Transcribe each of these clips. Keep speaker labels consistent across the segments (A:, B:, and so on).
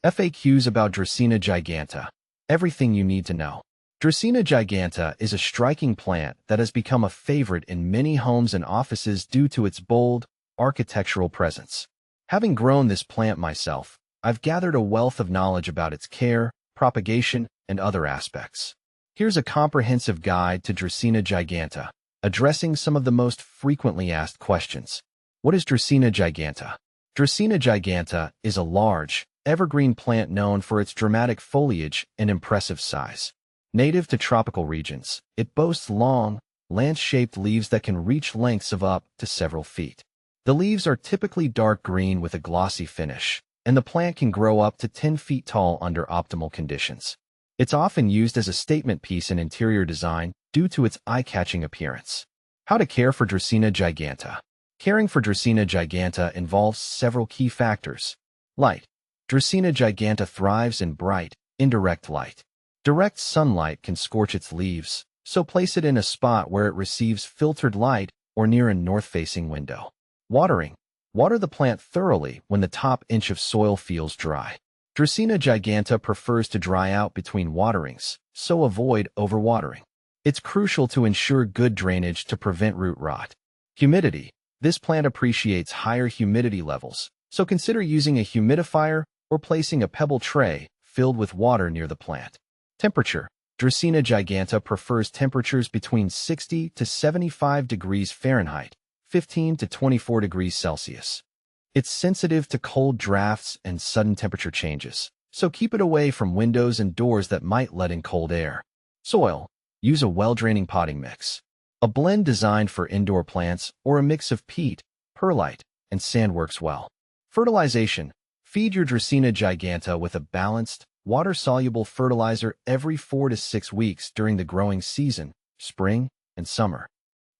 A: FAQs about Dracaena giganta. Everything you need to know. Dracaena giganta is a striking plant that has become a favorite in many homes and offices due to its bold, architectural presence. Having grown this plant myself, I've gathered a wealth of knowledge about its care, propagation, and other aspects. Here's a comprehensive guide to Dracaena giganta, addressing some of the most frequently asked questions. What is Dracaena giganta? Dracaena giganta is a large, evergreen plant known for its dramatic foliage and impressive size. Native to tropical regions, it boasts long, lance-shaped leaves that can reach lengths of up to several feet. The leaves are typically dark green with a glossy finish, and the plant can grow up to 10 feet tall under optimal conditions. It's often used as a statement piece in interior design due to its eye-catching appearance. How to care for Dracaena giganta. Caring for Dracaena giganta involves several key factors. Light. Dracaena giganta thrives in bright, indirect light. Direct sunlight can scorch its leaves, so place it in a spot where it receives filtered light or near a north-facing window. Watering. Water the plant thoroughly when the top inch of soil feels dry. Dracaena giganta prefers to dry out between waterings, so avoid overwatering. It's crucial to ensure good drainage to prevent root rot. Humidity. This plant appreciates higher humidity levels, so consider using a humidifier or placing a pebble tray filled with water near the plant. Temperature. Dracaena giganta prefers temperatures between 60 to 75 degrees Fahrenheit, 15 to 24 degrees Celsius. It's sensitive to cold drafts and sudden temperature changes, so keep it away from windows and doors that might let in cold air. Soil. Use a well-draining potting mix. A blend designed for indoor plants or a mix of peat, perlite, and sand works well. Fertilization. Feed your Dracaena giganta with a balanced, water-soluble fertilizer every 4 to 6 weeks during the growing season, spring and summer.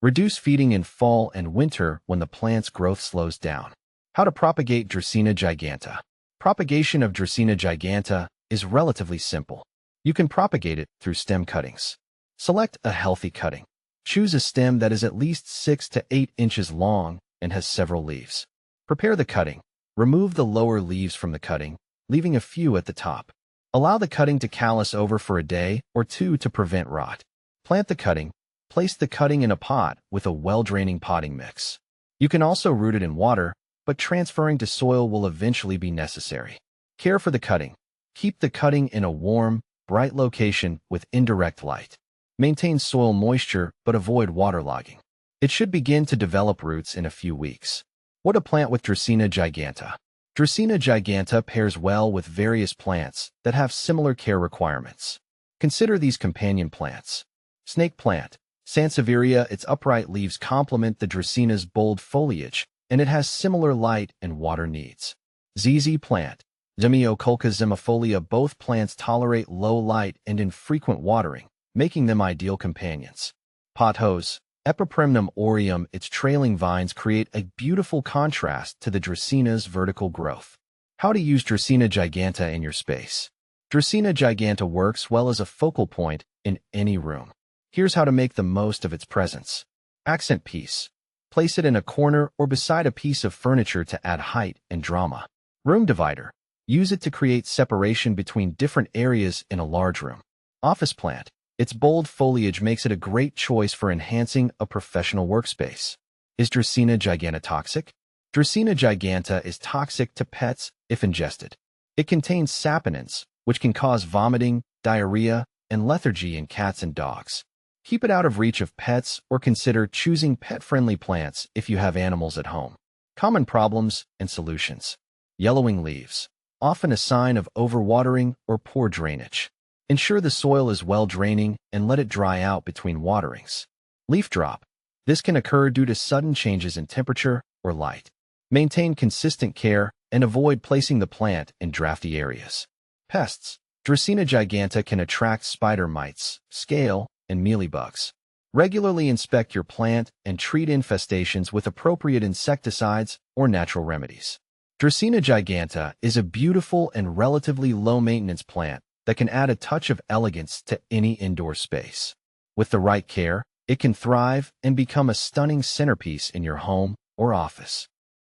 A: Reduce feeding in fall and winter when the plant's growth slows down. How to propagate Dracaena giganta. Propagation of Dracaena giganta is relatively simple. You can propagate it through stem cuttings. Select a healthy cutting. Choose a stem that is at least 6 to 8 inches long and has several leaves. Prepare the cutting. Remove the lower leaves from the cutting, leaving a few at the top. Allow the cutting to callus over for a day or two to prevent rot. Plant the cutting. Place the cutting in a pot with a well-draining potting mix. You can also root it in water, but transferring to soil will eventually be necessary. Care for the cutting. Keep the cutting in a warm, bright location with indirect light. Maintain soil moisture, but avoid waterlogging. It should begin to develop roots in a few weeks. What to plant with Dracaena giganta. Dracaena giganta pairs well with various plants that have similar care requirements. Consider these companion plants. Snake plant. Sansevieria, its upright leaves complement the Dracaena's bold foliage, and it has similar light and water needs. ZZ plant. Demioculca zimifolia. Both plants tolerate low light and infrequent watering, making them ideal companions. Pothose. Epipremnum aureum. Its trailing vines create a beautiful contrast to the Dracaena's vertical growth. How to use Dracaena giganta in your space. Dracaena giganta works well as a focal point in any room. Here's how to make the most of its presence. Accent piece. Place it in a corner or beside a piece of furniture to add height and drama. Room divider. Use it to create separation between different areas in a large room. Office plant. Its bold foliage makes it a great choice for enhancing a professional workspace. Is Dracaena giganta toxic? Dracaena giganta is toxic to pets if ingested. It contains saponins, which can cause vomiting, diarrhea, and lethargy in cats and dogs. Keep it out of reach of pets or consider choosing pet-friendly plants if you have animals at home. Common problems and solutions. Yellowing leaves, often a sign of overwatering or poor drainage. Ensure the soil is well draining and let it dry out between waterings. Leaf drop. This can occur due to sudden changes in temperature or light. Maintain consistent care and avoid placing the plant in drafty areas. Pests. Dracaena giganta can attract spider mites, scale, and mealybugs. Regularly inspect your plant and treat infestations with appropriate insecticides or natural remedies. Dracaena giganta is a beautiful and relatively low-maintenance plant that can add a touch of elegance to any indoor space. With the right care, it can thrive and become a stunning centerpiece in your home or office.